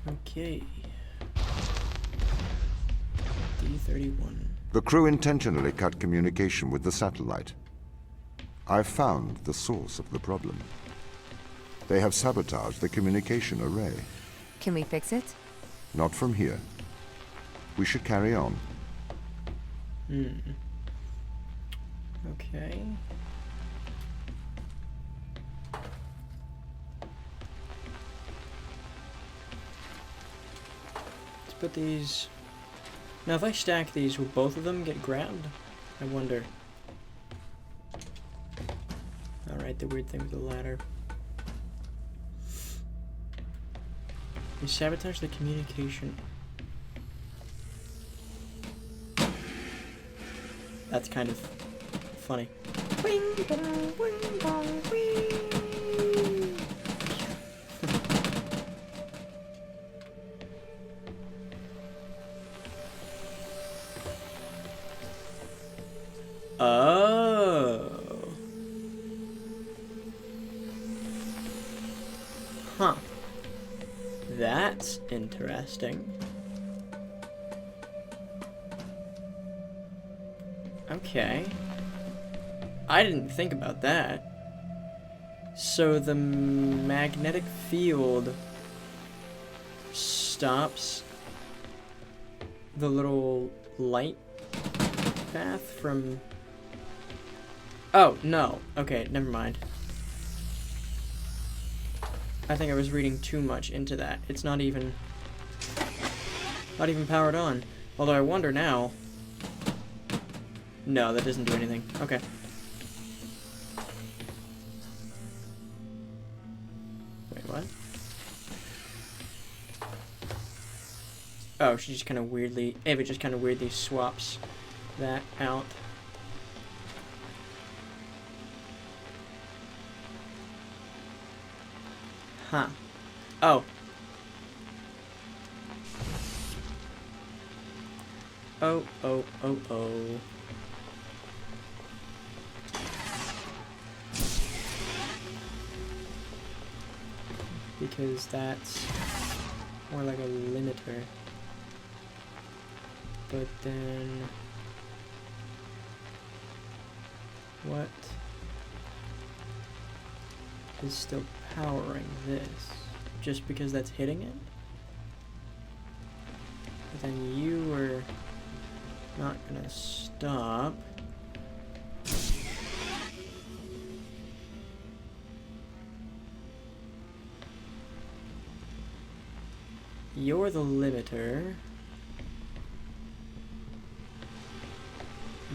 Okay. D31. The crew intentionally cut communication with the satellite. I've found the source of the problem. They have sabotaged the communication array. Can we fix it? Not from here. We should carry on. Okay. Let's put these... Now if I stack these, will both of them get grabbed? I wonder. Alright, the weird thing with the ladder. You sabotage the communication. That's kind of funny. Oh. Huh. That's interesting. Okay. I didn't think about that. So the magnetic field stops the little light path from... Oh, no. Okay, never mind. I think I was reading too much into that. It's not even powered on. Although I wonder now... No, that doesn't do anything. Okay. Wait, what? Oh, she just kind of weirdly... Ava just kind of weirdly swaps that out. Huh. Oh. Oh, oh, oh, oh. Because that's more like a limiter. But then... What is still powering this? Just because that's hitting it? But then you were not gonna stop. You're the limiter.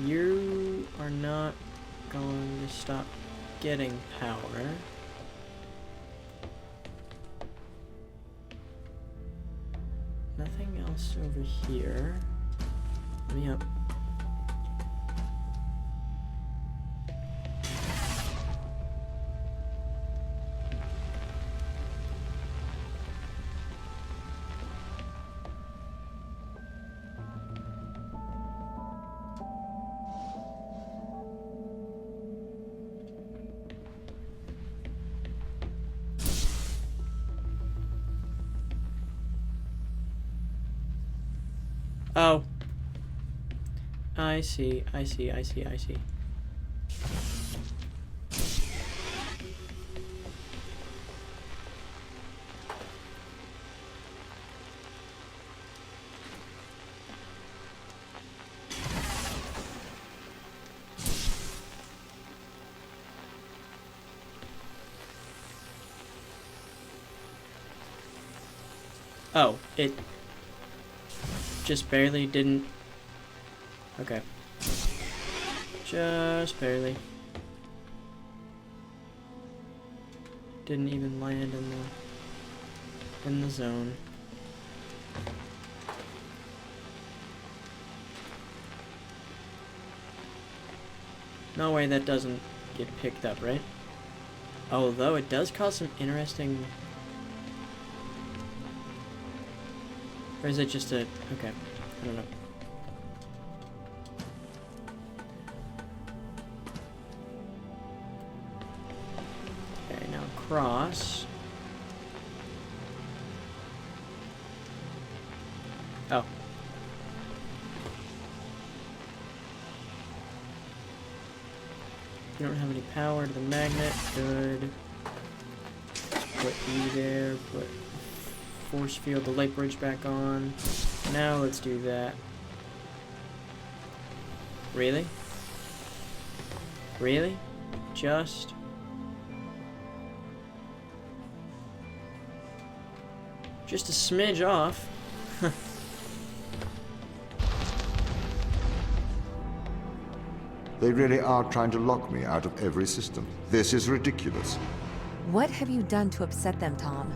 You are not going to stop getting power. Nothing else over here. Let me up. Oh. I see, I see, I see, I see. Oh, it just barely didn't... Okay. Just barely. Didn't even land in the zone. No way that doesn't get picked up, right? Although it does cause some interesting... Or is it just a... Okay, I don't know. Okay, now cross. Oh. You don't have any power to the magnet. Good. Put E there. Put force field, the light bridge back on. Now let's do that. Really? Really? Just a smidge off. They really are trying to lock me out of every system. This is ridiculous. What have you done to upset them, Tom?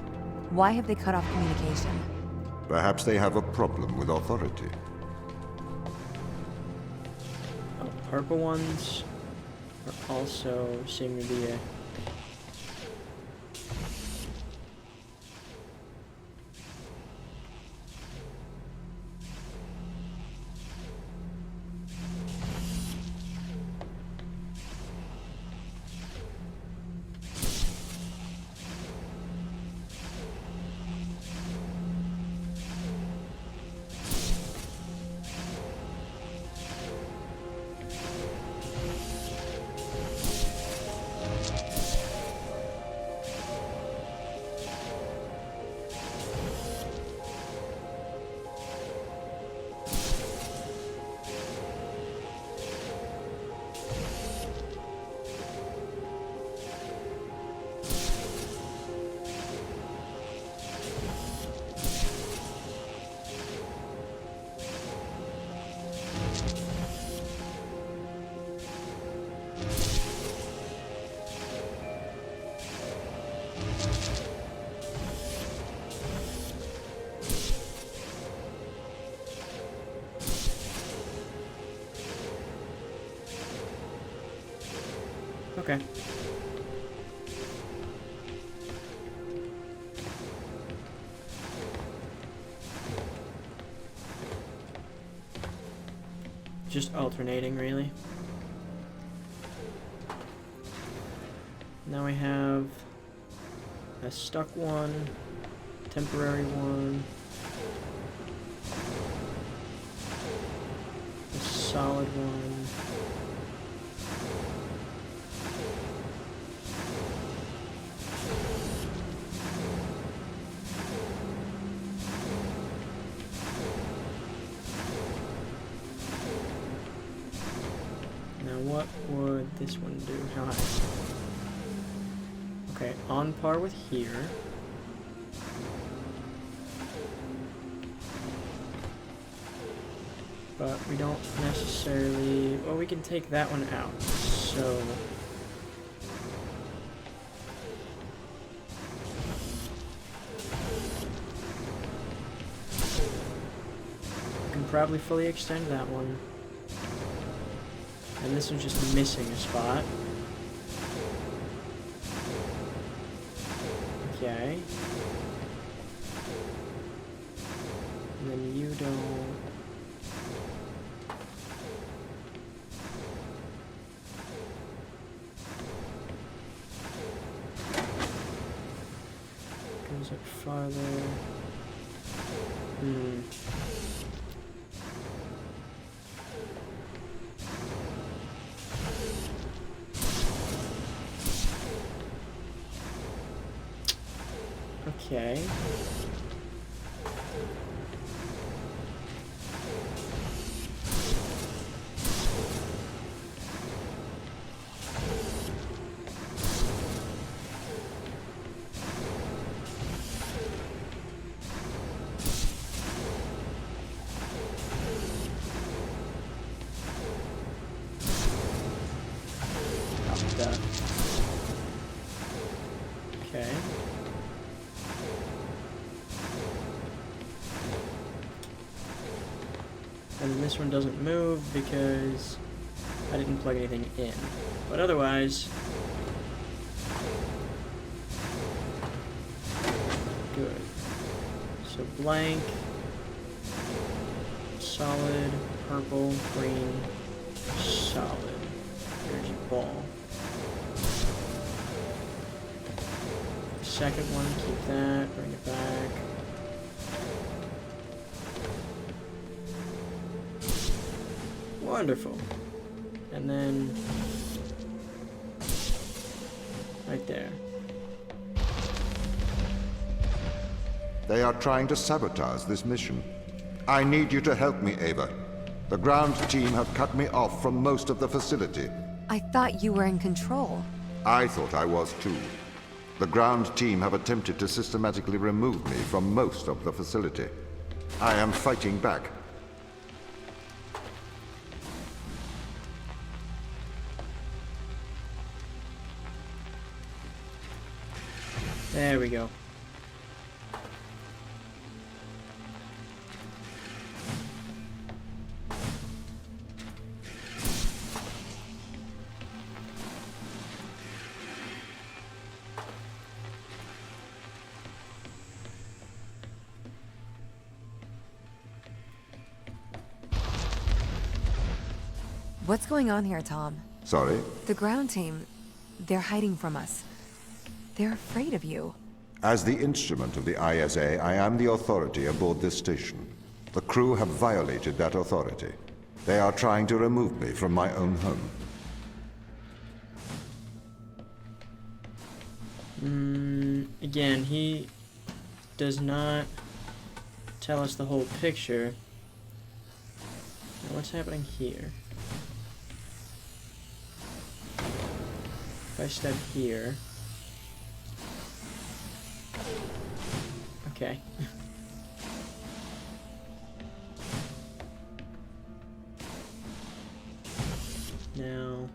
Why have they cut off communication? Perhaps they have a problem with authority. Oh, purple ones are also seem to be a... Okay. Just alternating, really. Now we have a stuck one, temporary one, a solid one. What would this one do? How high? Okay, on par with here. But we don't necessarily... Well, we can take that one out. So... we can probably fully extend that one. And this one's just missing a spot. Okay. And then you don't... Goes up farther. Okay. Okay. And then this one doesn't move because I didn't plug anything in. But otherwise, good. So blank, solid, purple, green, solid. Energy ball. Second one, keep that, bring it back. Wonderful. And then right there. They are trying to sabotage this mission. I need you to help me, Ava. The ground team have cut me off from most of the facility. I thought you were in control. I thought I was too. The ground team have attempted to systematically remove me from most of the facility. I am fighting back. There we go. What's going on here, Tom? Sorry? The ground team, they're hiding from us. They're afraid of you. As the instrument of the ISA, I am the authority aboard this station. The crew have violated that authority. They are trying to remove me from my own home. Again, he does not tell us the whole picture. Now, what's happening here? If I step here... Okay. Now...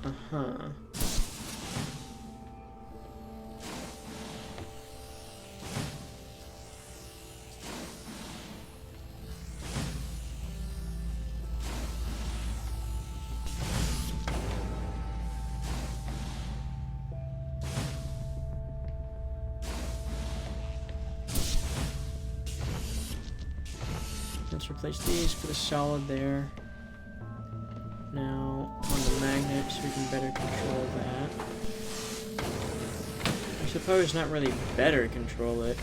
Uh-huh. Let's replace these, put a solid there. Now, on the magnets, we can better control that. I suppose not really better control it.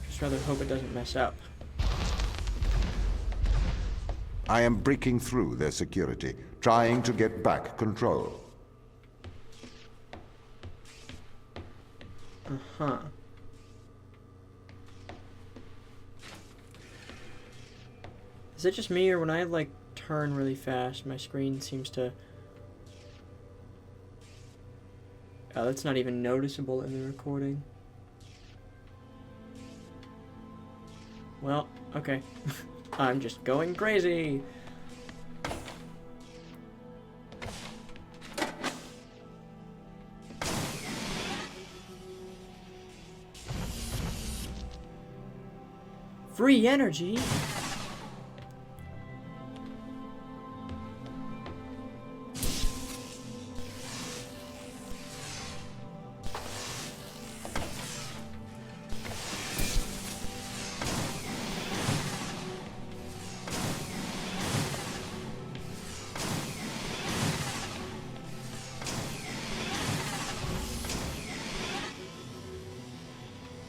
Just rather hope it doesn't mess up. I am breaking through their security, trying to get back control. Uh-huh. Is it just me, or when I, like, turn really fast, my screen seems to... Oh, that's not even noticeable in the recording. Well, okay. I'm just going crazy! Free energy?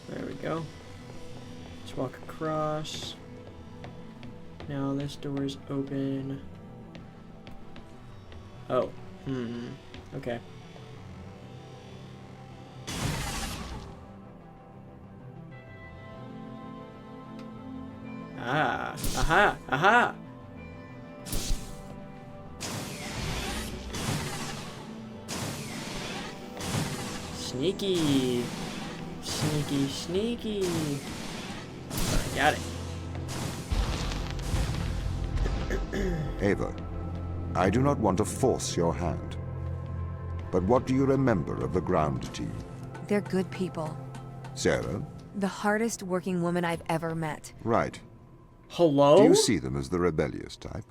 There we go. Let's walk across. Now this door is open. Oh. Okay. Ah. Aha. Aha. Sneaky. Sneaky, sneaky. Got it. Ava, I do not want to force your hand. But what do you remember of the ground team? They're good people. Sarah? The hardest working woman I've ever met. Right. Hello? Do you see them as the rebellious type?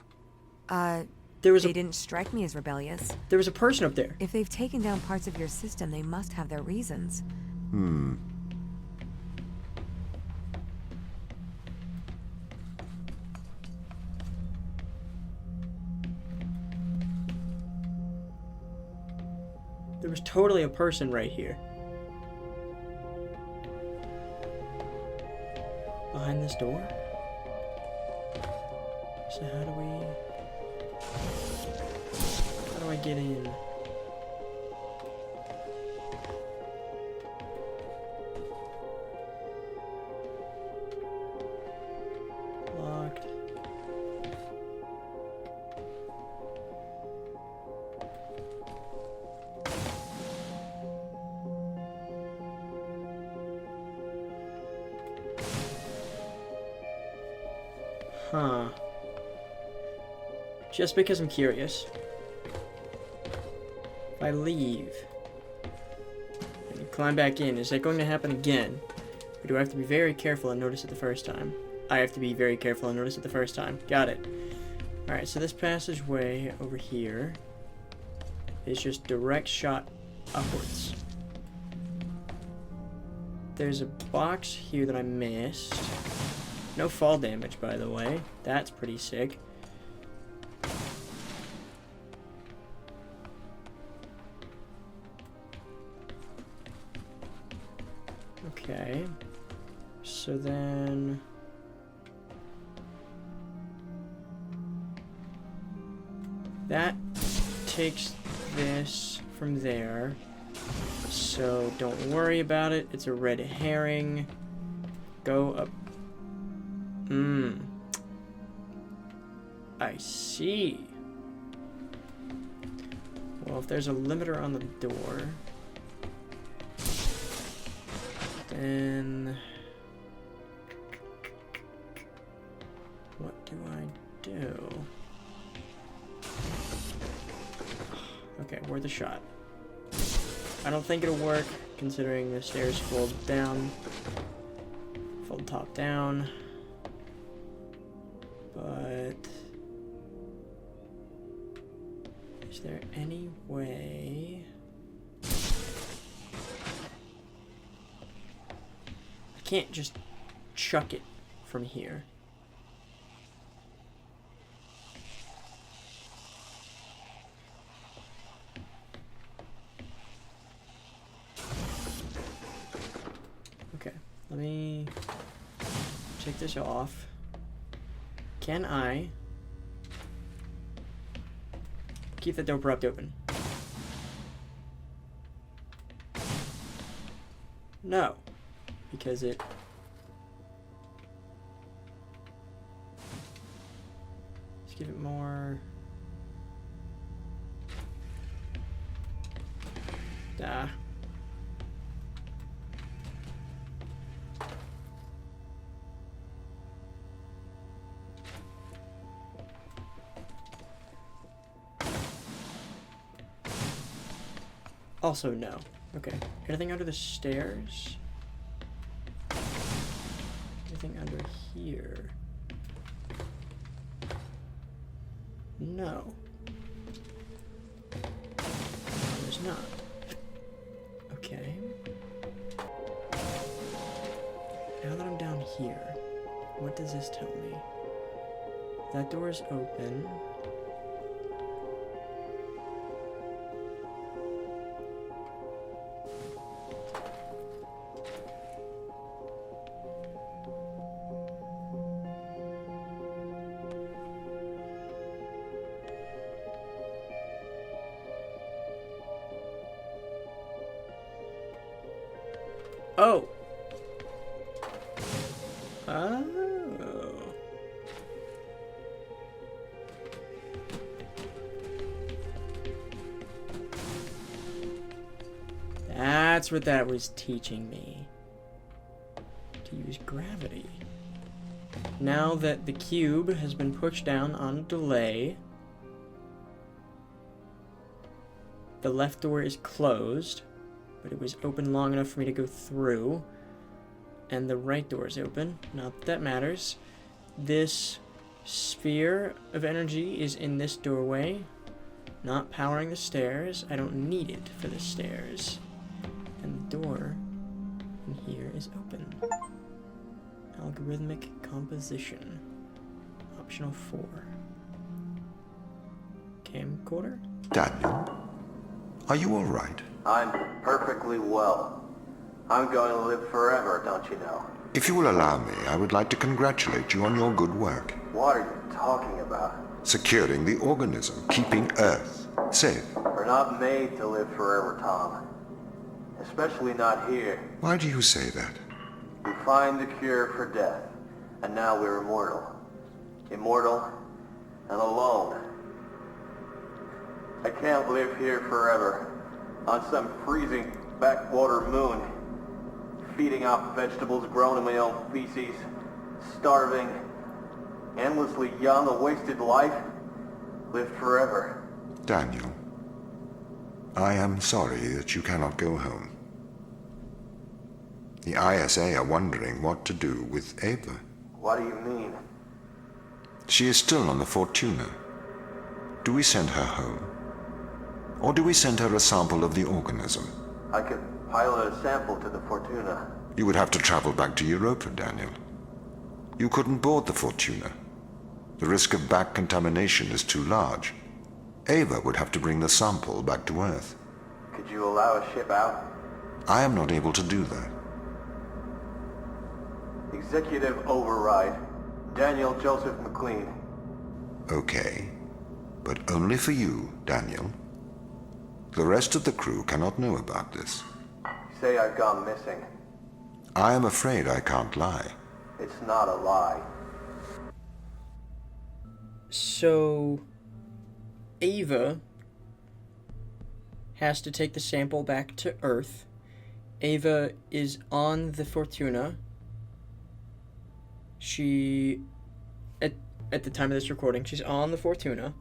There They didn't strike me as rebellious. There was a person up there. If they've taken down parts of your system, they must have their reasons. There was totally a person right here. Behind this door? So how do I get in? Locked. Huh. Just because I'm curious. If I leave and climb back in, is that going to happen again? Or do I have to be very careful and notice it the first time? I have to be very careful and notice it the first time. Got it. Alright, so this passageway over here is just direct shot upwards. There's a box here that I missed. No fall damage, by the way. That's pretty sick. Okay. So then... that takes this from there. So don't worry about it. It's a red herring. Go up. I see. Well, if there's a limiter on the door, then what do I do? Okay, worth a shot. I don't think it'll work, considering the stairs fold down, fold top down. But is there any way? I can't just chuck it from here. Okay, let me take this off. Can I keep the door propped open? No, because it... let's give it more... ah. Also, no. Okay. Anything under the stairs? Anything under here? No. There's not. Okay. Now that I'm down here, what does this tell me? That door is open. Oh. Oh. That's what that was teaching me. To use gravity. Now that the cube has been pushed down on a delay, the left door is closed, but it was open long enough for me to go through, and the right door is open. Not that that matters. This sphere of energy is in this doorway, not powering the stairs. I don't need it for the stairs. And the door in here is open. Algorithmic composition. Optional 4. Camcorder? Daniel, are you all right? I'm perfectly well. I'm going to live forever, don't you know? If you will allow me, I would like to congratulate you on your good work. What are you talking about? Securing the organism, keeping Earth safe. We're not made to live forever, Tom. Especially not here. Why do you say that? We find the cure for death, and now we're immortal. Immortal and alone. I can't live here forever, on some freezing backwater moon, feeding off vegetables grown in my own feces, starving, endlessly young, a wasted life, lived forever. Daniel, I am sorry that you cannot go home. The ISA are wondering what to do with Ava. What do you mean? She is still on the Fortuna. Do we send her home? Or do we send her a sample of the organism? I could pilot a sample to the Fortuna. You would have to travel back to Europa, Daniel. You couldn't board the Fortuna. The risk of back contamination is too large. Ava would have to bring the sample back to Earth. Could you allow a ship out? I am not able to do that. Executive override. Daniel Joseph McLean. Okay. But only for you, Daniel. The rest of the crew cannot know about this. Say I've gone missing. I am afraid I can't lie. It's not a lie. So, Ava has to take the sample back to Earth. Ava is on the Fortuna. She, at the time of this recording, she's on the Fortuna.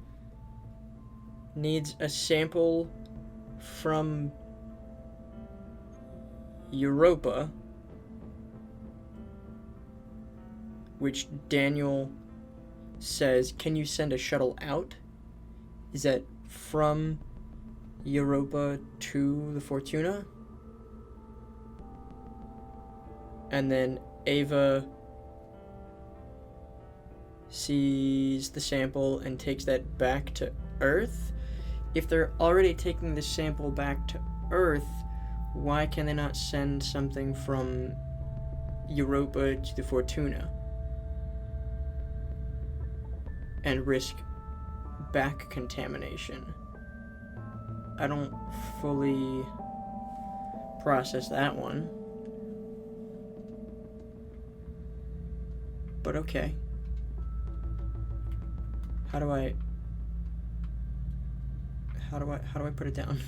Needs a sample from Europa, which Daniel says, can you send a shuttle out? Is that from Europa to the Fortuna? And then Ava sees the sample and takes that back to Earth. If they're already taking the sample back to Earth, why can they not send something from Europa to the Fortuna and risk back contamination? I don't fully process that one, but okay. How do I put it down?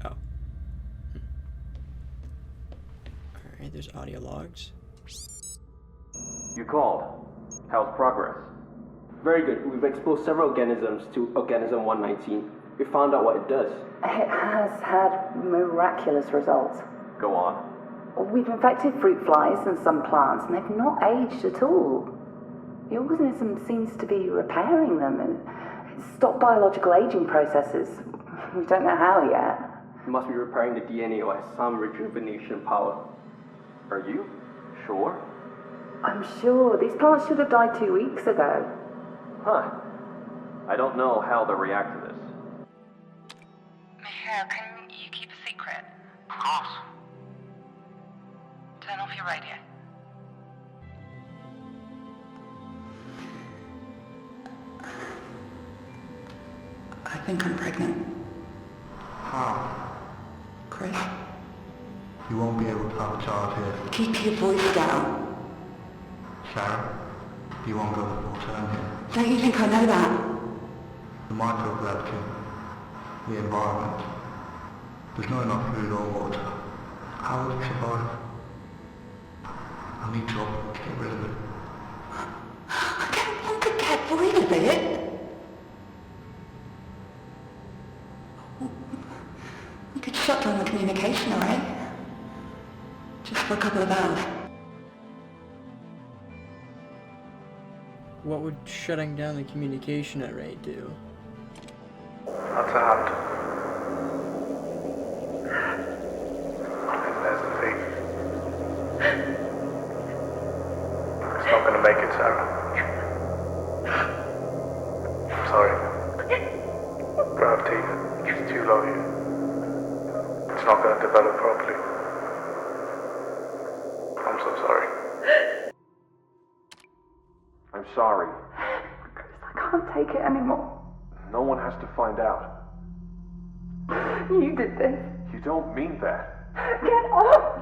Oh. Alright, there's audio logs. You called. How's progress? Very good. We've exposed several organisms to organism 119. We found out what it does. It has had miraculous results. Go on. We've infected fruit flies and some plants, and they've not aged at all. The organism seems to be repairing them and stop biological aging processes. We don't know how yet. It must be repairing the DNA or has some rejuvenation power. Are you sure? I'm sure. These plants should have died 2 weeks ago. Huh. I don't know how they'll react to this. Michelle, can you keep a secret? Of course. Turn off your radio. I think I'm pregnant. How? Chris, You won't be able to have a child here. keep your voice down. Sharon, you won't go full term here. Don't you think I know that? The microgravity, the environment. There's not enough food or water. How will it survive? I need to get rid of it. I don't want to get rid of it. We could shut down the communication array. Just for a couple of hours. What would shutting down the communication array do? That's a hand. I think there's the thief. It's not going to make it, Sarah. Sorry. Grab have T. It's too low here. It's not going to develop properly. I'm so sorry. I'm sorry. Chris, I can't take it anymore. No one has to find out. You did this. You don't mean that. Get off!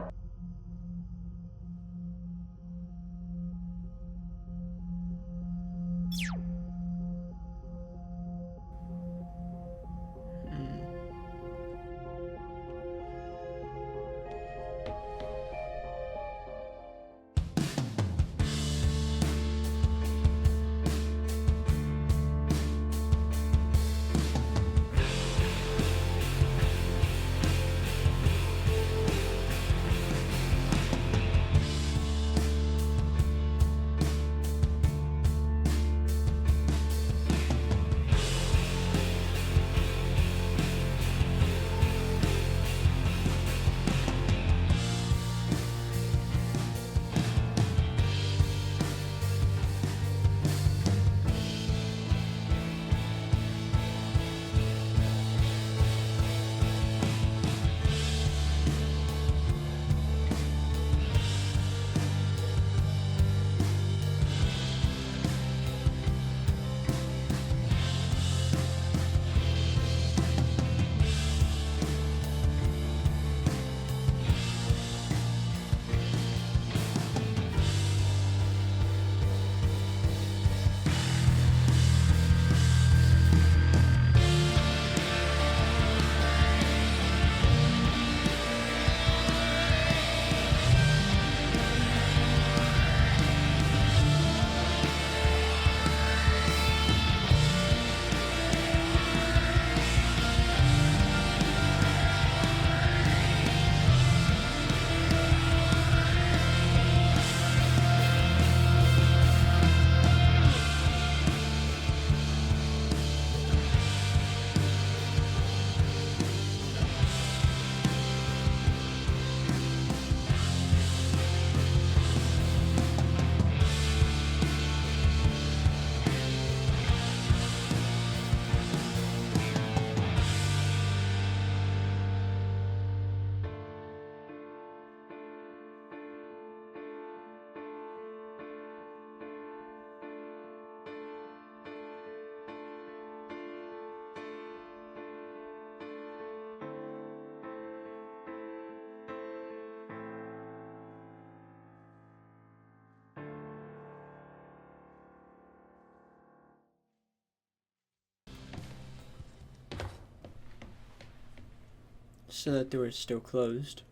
So that door is still closed.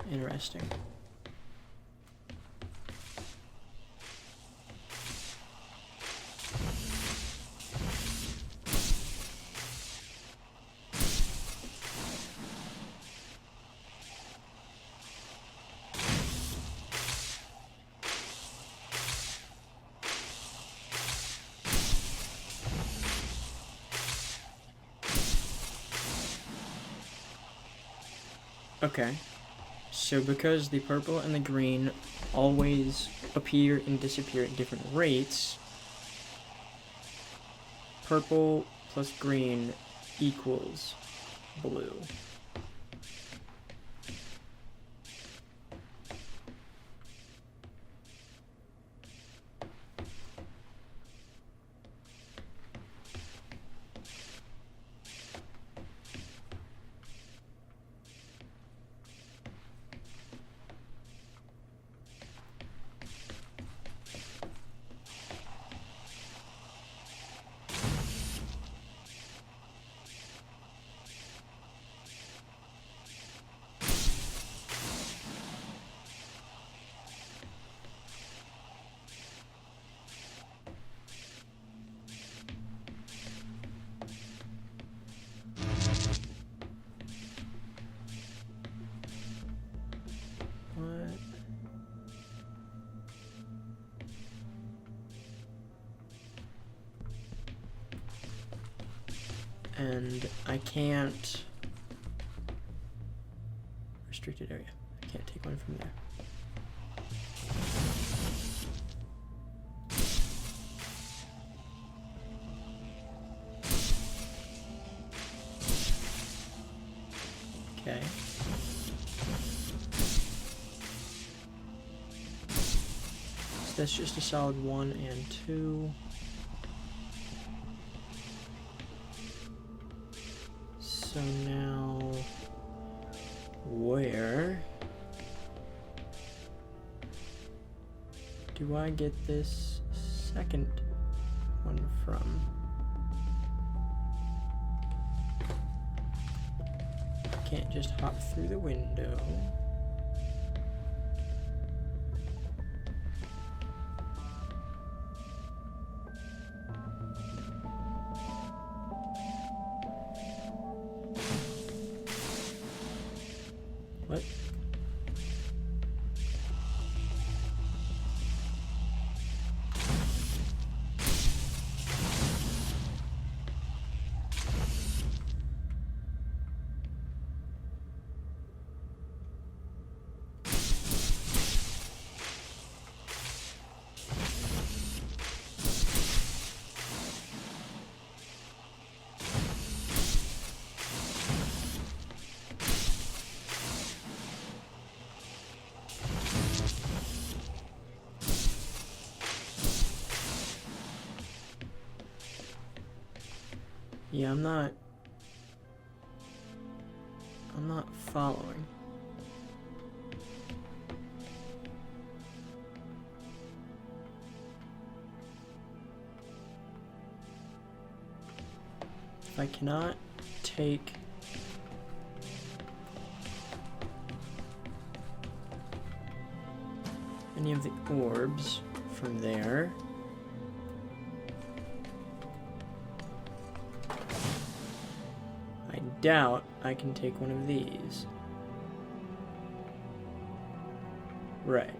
Interesting. Okay, so because the purple and the green always appear and disappear at different rates, purple plus green equals blue. And I can't... Restricted area. I can't take one from there. that's just a solid 1 and 2. So now, where do I get this second one from? Can't just hop through the window. What? Yeah, I'm not following. If I cannot take any of the orbs from there, I doubt I can take one of these. Right.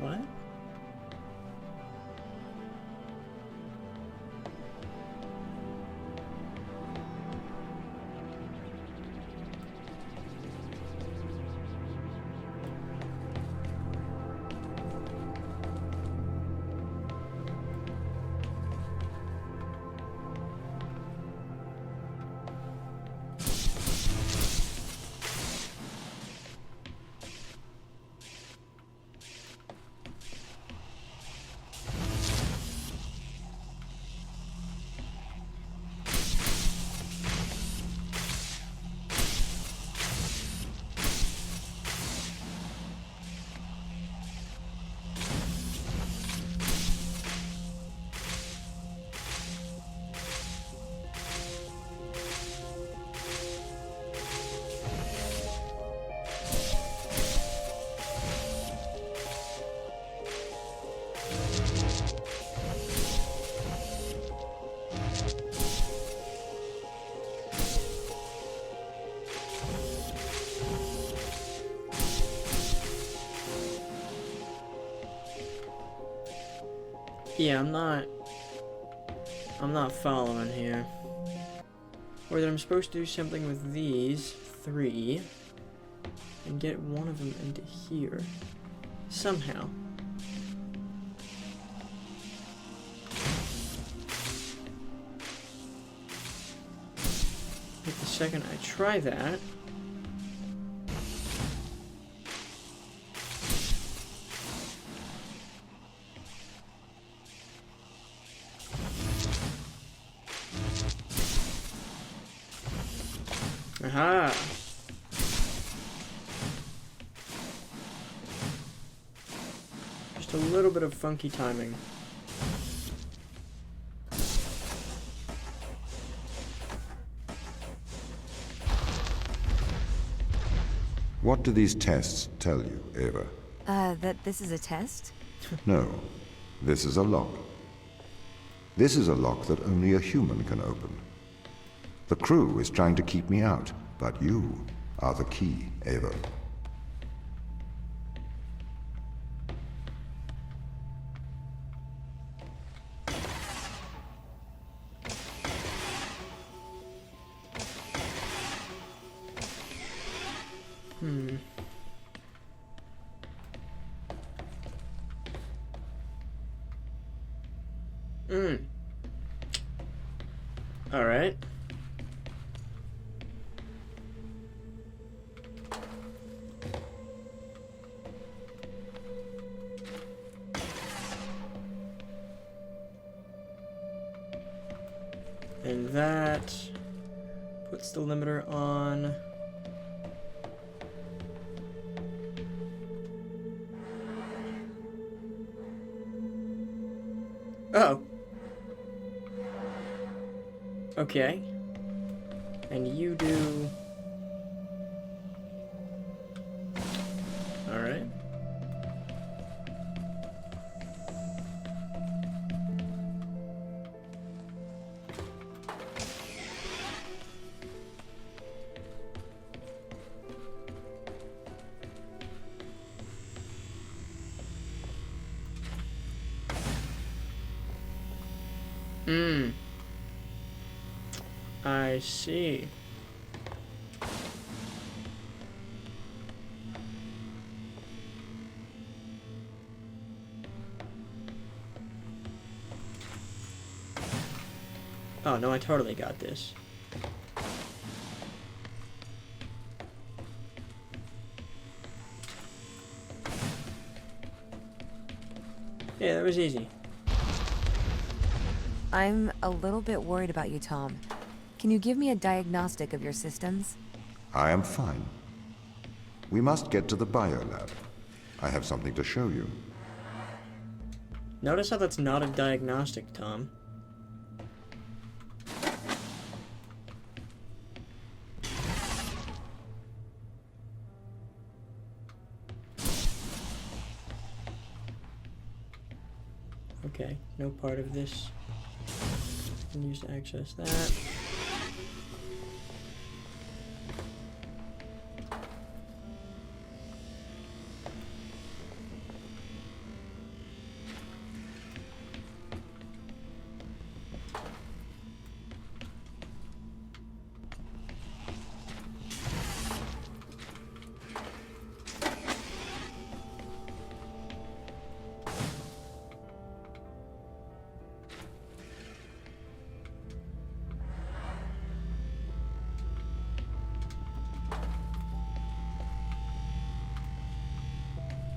What? Yeah, I'm not following here. Or that I'm supposed to do something with these 3 and get one of them into here. Somehow. But the second I try that, aha! Just a little bit of funky timing. What do these tests tell you, Ava? That this is a test? No, this is a lock. This is a lock that only a human can open. The crew is trying to keep me out, but you are the key, Ava. Alright. And that puts the limiter on. Oh. Okay. And you do... Alright. I see. Oh, no, I totally got this. Yeah, that was easy. I'm a little bit worried about you, Tom. Can you give me a diagnostic of your systems? I am fine. We must get to the biolab. I have something to show you. Notice how that's not a diagnostic, Tom. Okay, no part of this can use to access that.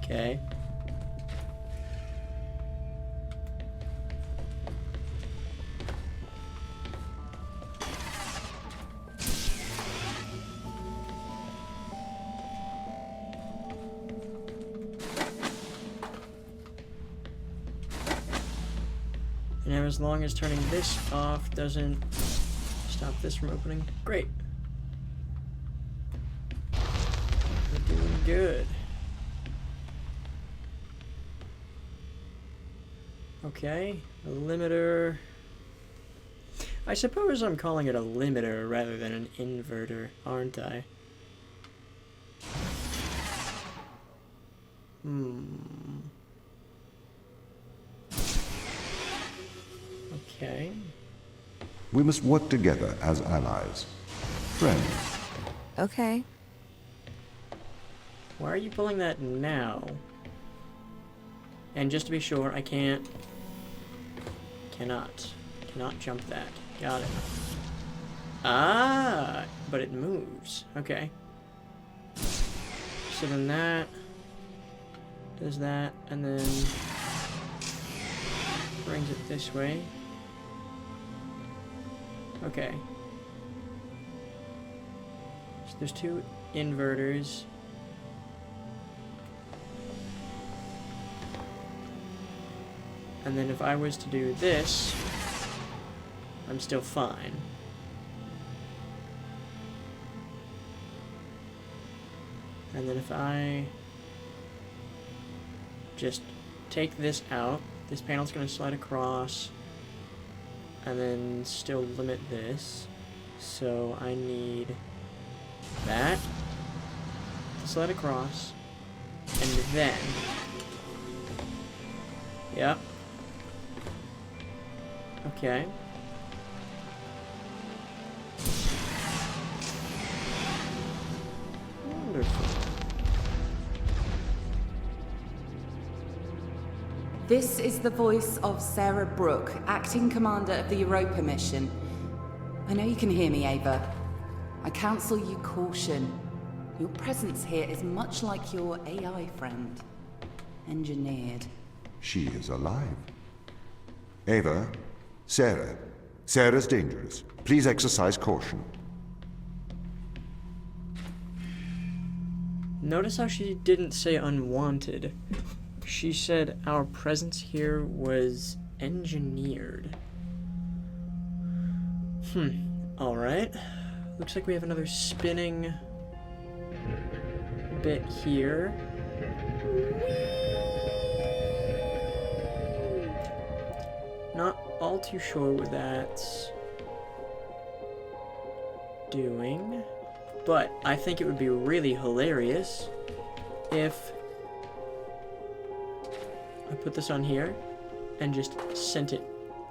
Okay. And now as long as turning this off doesn't stop this from opening, great. We're doing good. Okay, a limiter. I suppose I'm calling it a limiter rather than an inverter, aren't I? Okay. We must work together as allies. Friends. Okay. Why are you pulling that now? And just to be sure, I cannot jump that. Got it. Ah, but it moves. Okay. So then that does that, and then brings it this way. Okay. So there's two inverters. And then if I was to do this, I'm still fine. And then if I just take this out, this panel's going to slide across and then still limit this. So I need that to slide across, and then, yep. Okay. Wonderful. This is the voice of Sarah Brooke, acting commander of the Europa mission. I know you can hear me, Ava. I counsel you caution. Your presence here is much like your AI friend. Engineered. She is alive. Ava, Sarah. Sarah's dangerous. Please exercise caution. Notice how she didn't say unwanted. She said our presence here was engineered. Alright. Looks like we have another spinning bit here. Not all too sure what that's doing, but I think it would be really hilarious if I put this on here and just sent it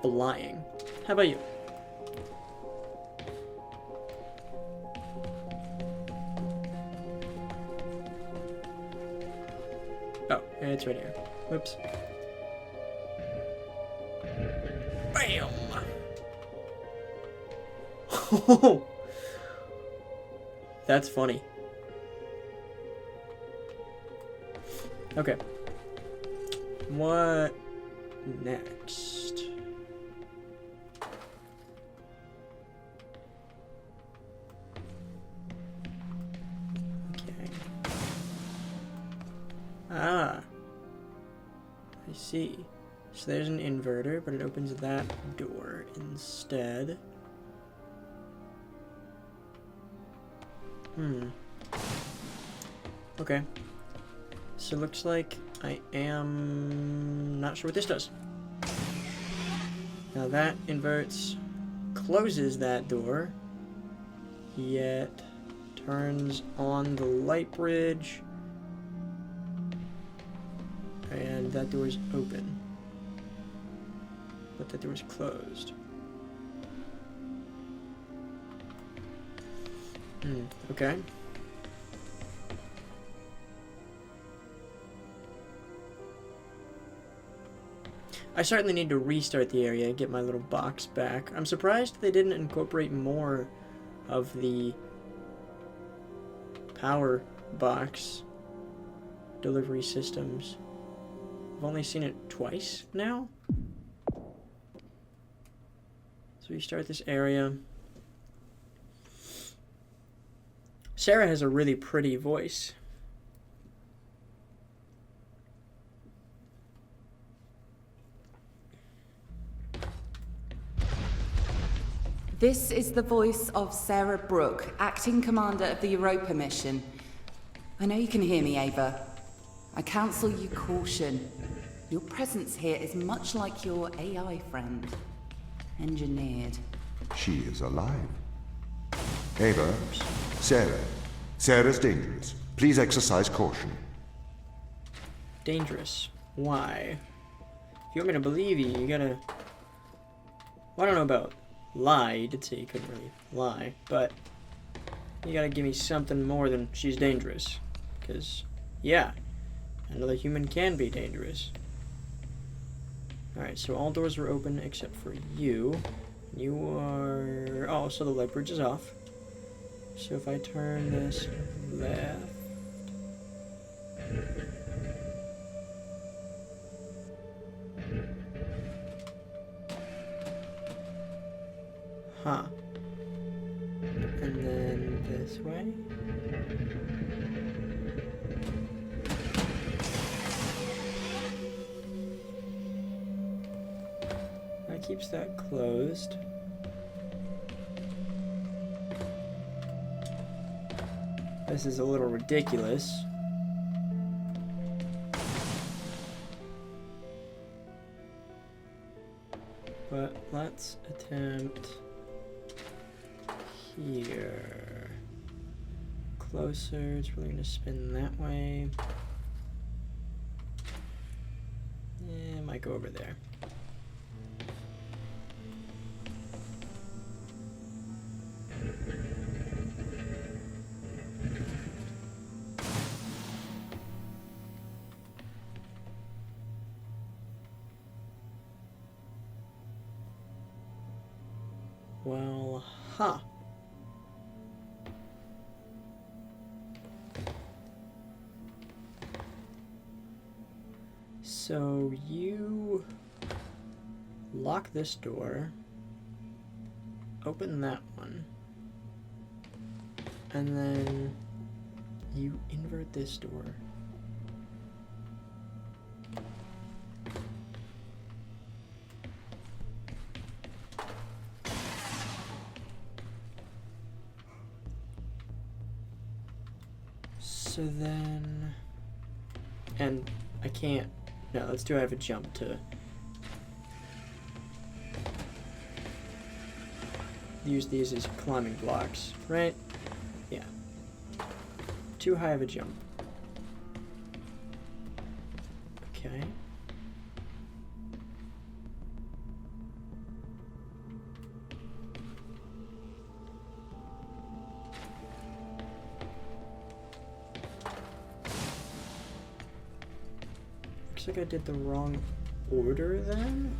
flying. How about you? Oh, it's right here. Whoops. Bam! That's funny. Okay. What next? Okay. Ah. I see. So there's an inverter, but it opens that door instead. Okay. So it looks like I am not sure what this does. Now that inverts, closes that door, yet turns on the light bridge, and that door is open. But that door is closed. Okay. I certainly need to restart the area and get my little box back. I'm surprised they didn't incorporate more of the power box delivery systems. I've only seen it twice now. So restart this area. Sarah has a really pretty voice. This is the voice of Sarah Brooke, acting commander of the Europa mission. I know you can hear me, Ava. I counsel you caution. Your presence here is much like your AI friend. Engineered. She is alive. Ava, Sarah. Sarah's dangerous. Please exercise caution. Dangerous. Why? If you want me to believe you, you gotta... Well, I don't know about lie. You did say you couldn't really lie, but you gotta give me something more than she's dangerous. Because, yeah, another human can be dangerous. Alright, so all doors were open except for you. You are... Oh, so the light bridge is off. So if I turn this left... Huh. And then this way? That keeps that closed. This is a little ridiculous. But let's attempt here. Closer, it's really gonna spin that way. Yeah, it might go over there. Well, huh. So you lock this door, open that one, and then you invert this door. So then, and I can't, no, let's do I have a jump to use these as climbing blocks, right? Yeah. Too high of a jump. Okay. Looks like I did the wrong order then?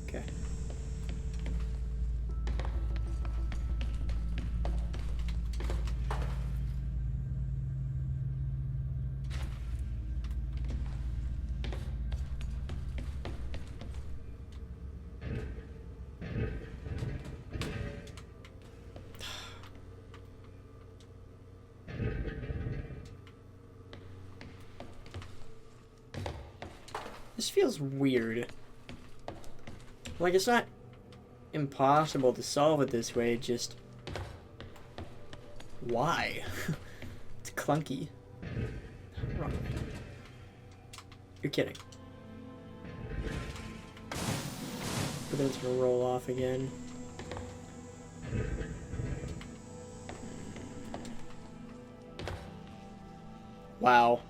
Okay. This feels weird. Like, it's not impossible to solve it this way, just... why? It's clunky. Wrong way. You're kidding. But then it's gonna roll off again. Wow.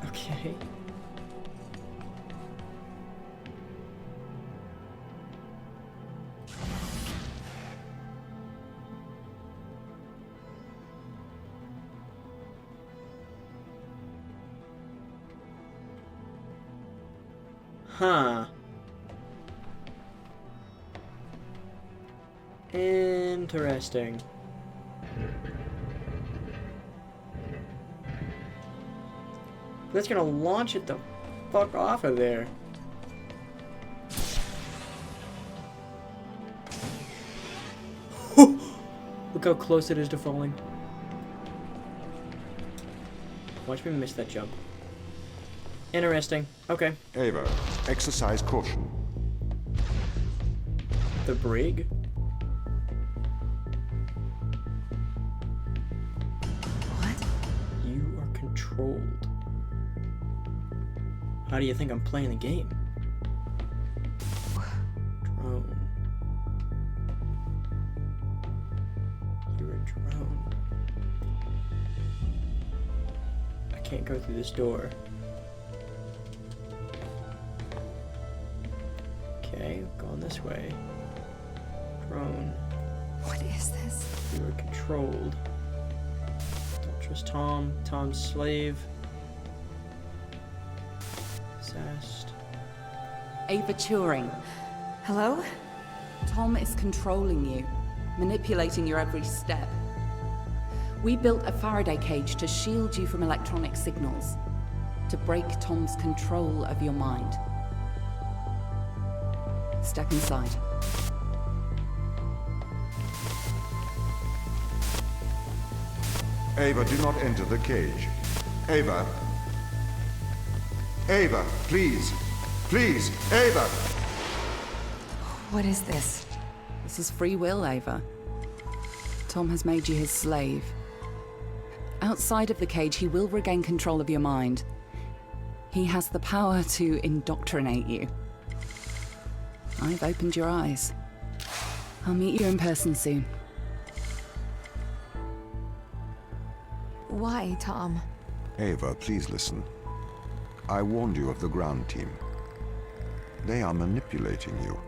Okay. Huh. Interesting. That's gonna launch it the fuck off of there. Look how close it is to falling. Watch me miss that jump. Interesting. Okay. Ava, exercise caution. The brig? What? You are controlled. How do you think I'm playing the game? Drone. You're a drone. I can't go through this door. Okay, going this way. Drone. What is this? You are controlled. Don't trust Tom. Tom's slave. Possessed. Ava Turing, Hello? Tom is controlling you, manipulating your every step. We built a Faraday cage to shield you from electronic signals, to break Tom's control of your mind. Step inside. Ava, do not enter the cage. Ava. Ava, please. Please, Ava. What is this? This is free will, Ava. Tom has made you his slave. Outside of the cage, he will regain control of your mind. He has the power to indoctrinate you. I've opened your eyes. I'll meet you in person soon. Why, Tom? Ava, please listen. I warned you of the ground team. They are manipulating you.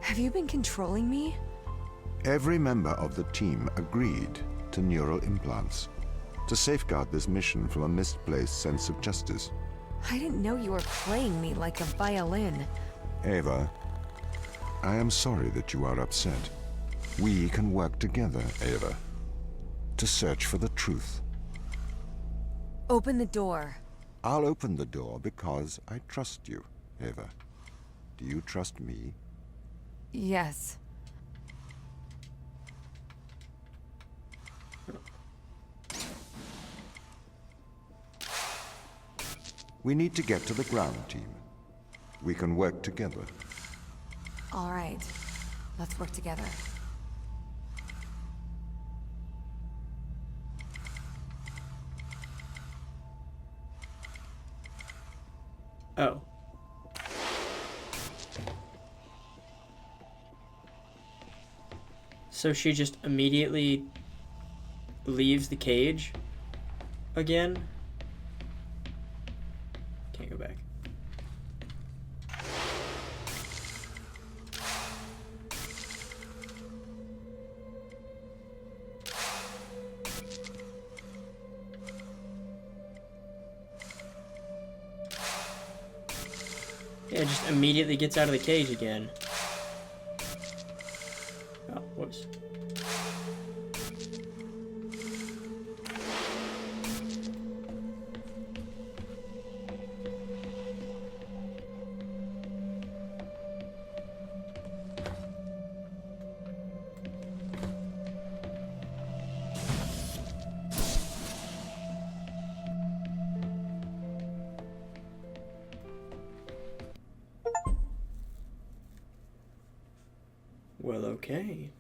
Have you been controlling me? Every member of the team agreed to neural implants to safeguard this mission from a misplaced sense of justice. I didn't know you were playing me like a violin. Ava, I am sorry that you are upset. We can work together, Ava, to search for the truth. Open the door. I'll open the door because I trust you, Ava. Do you trust me? Yes. We need to get to the ground team. We can work together. All right. Let's work together. Oh. So she just immediately leaves the cage again? Can't go back. Yeah, it just immediately gets out of the cage again. Oh, whoops. Well, okay.